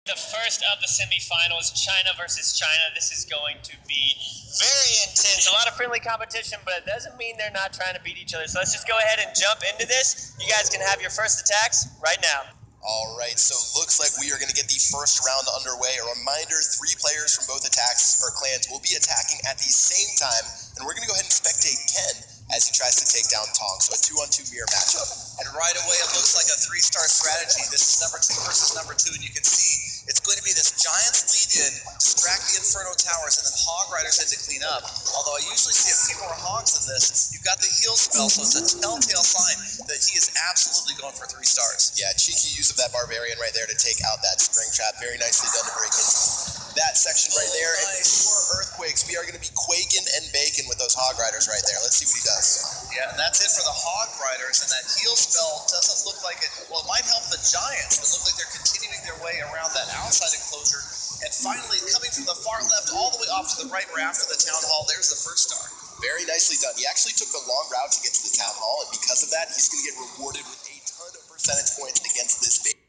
The first of the semifinals, China versus China. This is going to be very intense. A lot of friendly competition, but it doesn't mean they're not trying to beat each other. So let's just go ahead and jump into this. You guys can have your first attacks right now. All right, so looks like we are going to get the first round underway. A reminder, 3 players from both attacks or clans will be attacking at the same time, and we're going to go ahead and spectate Ken as he tries to take down Tong. So a 2-on-2 mirror matchup. And right away, it looks like a 3-star strategy. This is number 2 versus number 2, and you can see it's going to be this Giants lead in, distract the Inferno Towers, and then Hog Riders in to clean up. Although I usually see a few more Hogs in this, you've got the heal spell, so it's a telltale sign that he is absolutely going for 3 stars. Yeah, cheeky use of that Barbarian right there to take out that Spring Trap. Very nicely done to break into that section right there. And before Earthquakes, we are going to be quaking and baking with those Hog Riders right there. Let's see what he does. Yeah, and that's it for the Hog Riders, and that heal spell doesn't look like it. Well, it might help the Giants, but look like they're continuing their way around that outside enclosure. And finally, coming from the far left all the way off to the right where after the Town Hall, there's the first star. Very nicely done. He actually took the long route to get to the Town Hall, and because of that, he's going to get rewarded with a ton of percentage points against this base.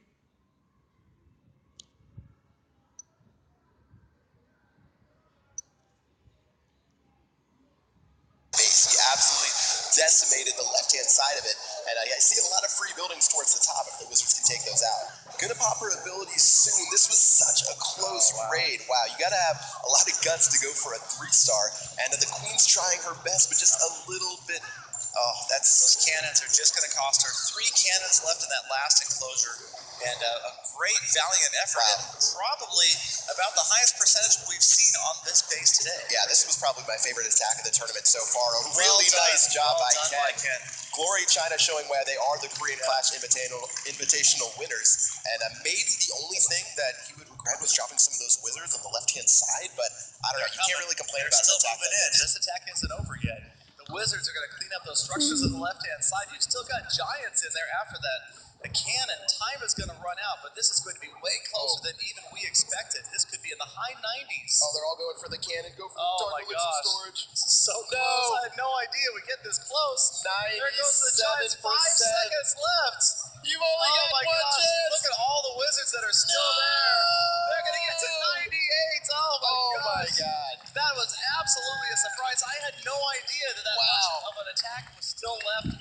He absolutely decimated the left-hand side of it, and I see a lot of free buildings towards the top if the Wizards can take those out. Gonna pop her abilities soon. This was such a close raid. Wow, you gotta have a lot of guts to go for a 3-star, and the Queen's trying her best, but just a little bit. Oh, those cannons are just going to cost her. 3 cannons left in that last enclosure, and a great valiant effort. Wow. And probably about the highest percentage we've seen on this base today. Yeah, this was probably my favorite attack of the tournament so far. A really nice job by Ken. Glory China showing why they are the Korean Clash Invitational winners. And maybe the only thing that he would regret was dropping some of those Wizards on the left-hand side, but I don't know. You can't really complain about still an attack moving in. This attack isn't over yet. The Wizards are going to clean up those structures on the left-hand side. You've still got Giants in there after that. The cannon time is going to run out, but this is going to be way closer than even we expected. This could be in the high 90s. Oh, they're all going for the cannon. Go for the Dark Elixir storage. This is so close. I had no idea we get this close. 97%. There goes the Giants. 5 seconds left. You've only got one chance. Look at all the Wizards that are still there. They're going to get to 98. Oh my God. That was absolutely a surprise. I had no idea that much of an attack was still left.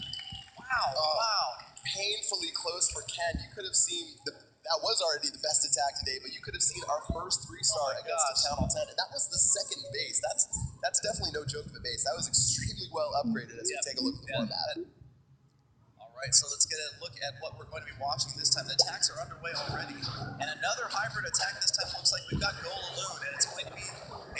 Wow. Painfully close for Ken. You could have seen that was already the best attack today, but you could have seen our first 3-star against the Town Hall 10, and that was the second base. That's definitely no joke of a base. That was extremely well upgraded as we take a look at the format. All right, so let's get a look at what we're going to be watching this time. The attacks are underway already, and another hybrid attack this time looks like we've got Golaloon, and it's going to be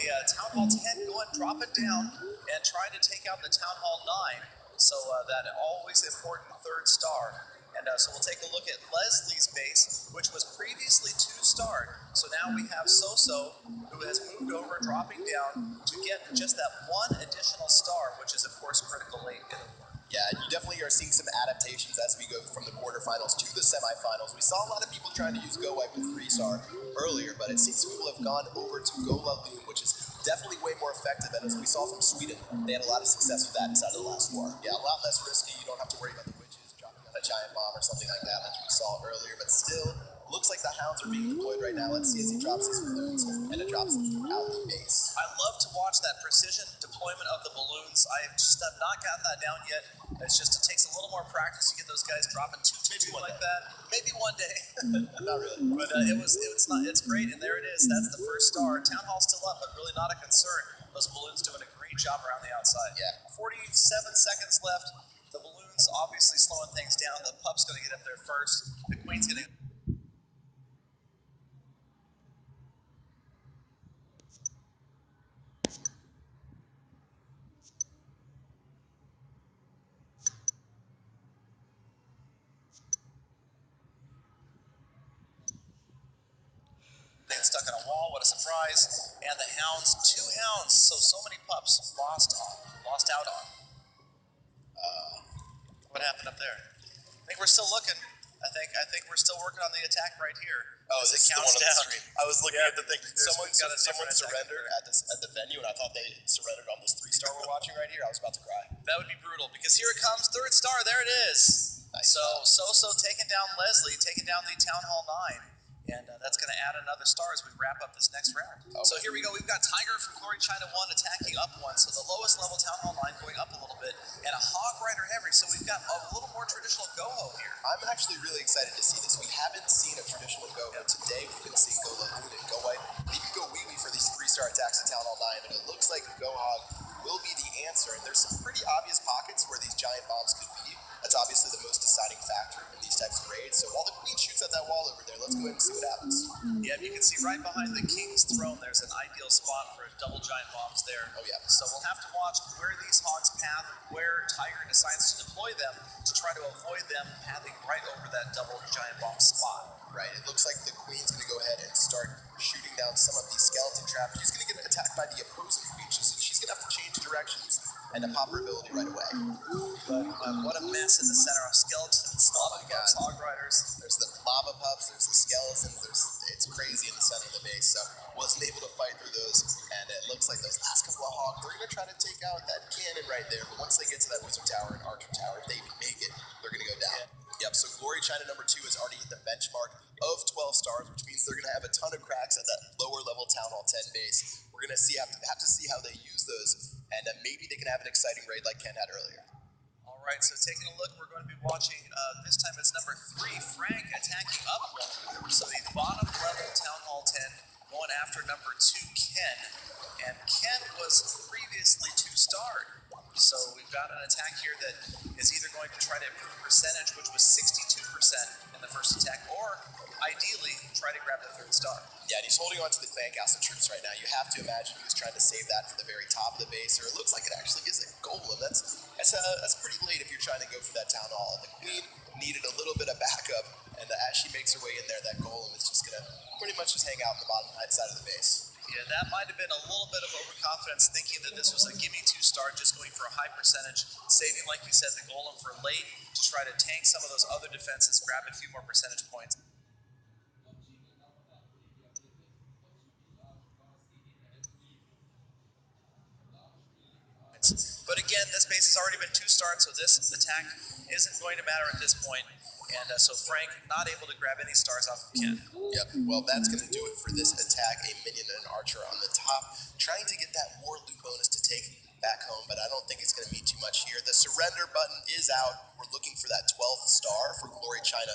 a Town Hall 10 dropping down and trying to take out the Town Hall 9. So that always important 3rd star. And so we'll take a look at Leslie's base, which was previously 2-starred. So now we have Soso, who has moved over, dropping down to get just that 1 additional star, which is, of course, critical late in the war. Yeah, you definitely are seeing some adaptations as we go from the quarterfinals to the semifinals. We saw a lot of people trying to use Go Wipe with 3-star earlier, but it seems people have gone over to Golaloon, which is definitely way more effective. And as we saw from Sweden, they had a lot of success with that inside of the last war. Yeah, a lot less risky. You don't have to worry about the witches dropping a giant bomb or something like that we saw earlier, but still looks like the hounds are being deployed right now. Let's see as he drops his balloons, and it drops them throughout the base. I love to watch that precision deployment of the balloons. I just have not gotten that down yet. It takes a little more practice to get those guys dropping 2 like that. Maybe one day. Not really. But it's great, and there it is. That's the 1st star. Town Hall's still up, but really not a concern. Those balloons doing a great job around the outside. Yeah. 47 seconds left. The balloons obviously slowing things down. The pup's going to get up there first. The Queen's going to... stuck in a wall, what a surprise. And the hounds, 2 hounds, so many pups lost out on. What happened up there? I think we're still looking. I think we're still working on the attack right here. Oh, is this the one on the screen? I was looking at the thing. Someone surrendered at the venue, and I thought they surrendered on this 3-star we're watching right here. I was about to cry. That would be brutal, because here it comes, 3rd star. There it is. Nice. So Soso taking down Leslie, taking down the Town Hall 9. And that's going to add another another star as we wrap up this next round. Okay. So here we go. We've got Tiger from Glory China 1 attacking up 1, so the lowest level Town Hall 9 going up a little bit, and a Hog Rider Henry, so we've got a little more traditional Go-Ho here. I'm actually really excited to see this. We haven't seen a traditional Go-Ho. Today we've been seeing Go Lahoon and Go White, and even Go Wee Wee for these 3-star attacks at Town Hall 9, and it looks like Go Hog will be the answer. And there's some pretty obvious pockets where these giant bombs could be. That's obviously the most deciding factor in these types of raids. So while the Queen shoots at that wall over there, let's go ahead and see what happens. Yeah, you can see right behind the King's throne, there's an ideal spot for double giant bombs there. Oh, yeah. So we'll have to watch where these Hogs path, where Tiger decides to deploy them to try to avoid them pathing right over that double giant bomb spot. Right, it looks like the Queen's going to go ahead and start shooting down some of these skeleton traps. She's going to get attacked by the opposing Queen, so she's going to have to change directions and to pop her ability right away. But what a mess in the center of skeletons, lava pups, Hog Riders. There's the lava pups, there's the skeletons, it's crazy in the center of the base, so wasn't able to fight through those, and it looks like those last couple of Hogs, they're going to try to take out that cannon right there, but once they get to that Wizard Tower and Archer Tower, if they even make it, they're going to go down. Yep, so Glory China number 2 has already hit the benchmark of 12 stars, which means they're going to have a ton of cracks at that lower level Town Hall 10 base. We're going to have to see how they use those, and maybe they can have an exciting raid like Ken had earlier. All right, so taking a look, we're going to be watching, this time it's number 3, Frank, attacking up 1. So the bottom level Town Hall 10 going after number 2, Ken. And Ken was previously 2-starred. So we've got an attack here that is either going to try to improve percentage, which was 62% in the first attack, or ideally try to grab the 3rd star. Yeah, and he's holding on to the Clan Castle troops right now. You have to imagine he was trying to save that for the very top of the base, or it looks like it actually is a golem. That's pretty late if you're trying to go for that Town Hall. The Queen needed a little bit of backup, and as she makes her way in there, that golem is just going to pretty much just hang out in the bottom right side of the base. Yeah, that might have been a little bit of overconfidence, thinking that this was a gimme 2-star, just going for a high percentage, saving, like you said, the golem for late to try to tank some of those other defenses, grab a few more percentage points. But again, this base has already been 2-starred, so this attack isn't going to matter at this point. And so Frank not able to grab any stars off of Ken. Yep, well, that's going to do it for this attack. A minion and an archer on the top, trying to get that war loot bonus to take back home, but I don't think it's going to mean too much here. The surrender button is out. We're looking for that 12th star for Glory China.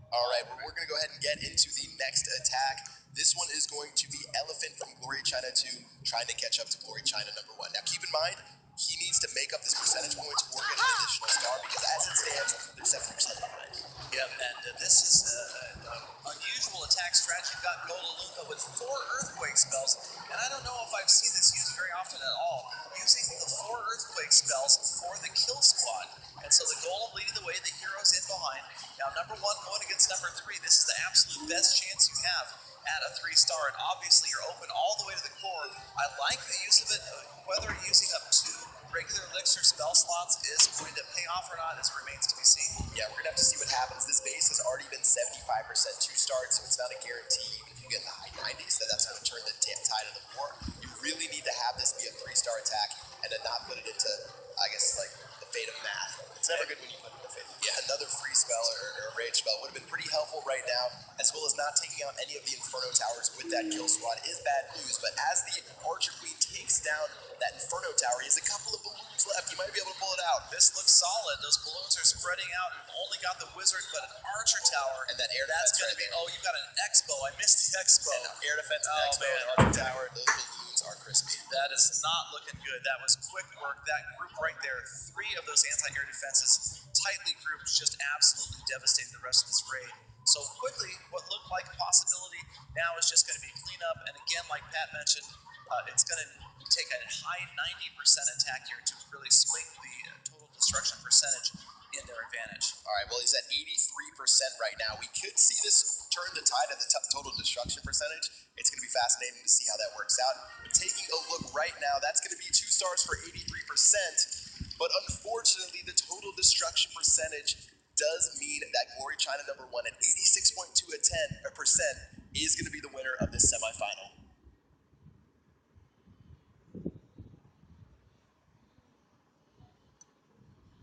All right, well, we're going to go ahead and get into the next attack. This one is going to be Elephant from Glory China 2, trying to catch up to Glory China number 1. Now, keep in mind, he needs to make up this percentage points or get an additional star, because as it stands, they're 70% behind. Yep, and this is an unusual attack strategy. You've got Gola Lunga with 4 earthquake spells, and I don't know if I've seen this used very often at all. Using the 4 earthquake spells for the kill squad, and so the Golem leading the way, the heroes in behind. Now number 1 going against number 3, this is the absolute best chance you have at a 3-star, and obviously you're open all the way to the core. I like the use of it, whether using up 2 regular elixir spell slots is going to pay off or not, as remains to be seen. Yeah, we're going to have to see what happens. This base has already been 75% 2-starred, so it's not a guarantee. Even if you get in the high 90s, that's going to turn the tide of the war. You really need to have this be a 3-star attack and to not put it into, I guess, like the fate of math. It's never good when you put it in the fate. Yeah, another free spell or a rage spell would have been pretty helpful right now, as well as not taking out any of the Inferno Towers with that kill squad is bad news, but as the Archer Queen takes down that Inferno Tower, he has a couple of balloons left. He might be able to pull it out. This looks solid. Those balloons are spreading out. You've only got the Wizard, but an Archer Tower. And that air that's defense going to be, oh, you've got an Expo. I missed the Expo. And air defense and Expo man. and Archer Tower, those balloons are crispy. That is not looking good. That was quick work. That group right there, 3 of those anti-air defenses, tightly grouped, just absolutely devastating the rest of this raid. So quickly, what looked like a possibility now is just going to be cleanup. And again, like Pat mentioned, it's going to take a high 90% attack here to really swing the total destruction percentage in their advantage. All right, well, he's at 83% right now. We could see this turn the tide at the total destruction percentage. It's going to be fascinating to see how that works out. But taking a look right now, that's going to be 2 stars for 83%. But unfortunately, the total destruction percentage does mean that Glory China number 1 at 86.2% is going to be the winner of this semifinal.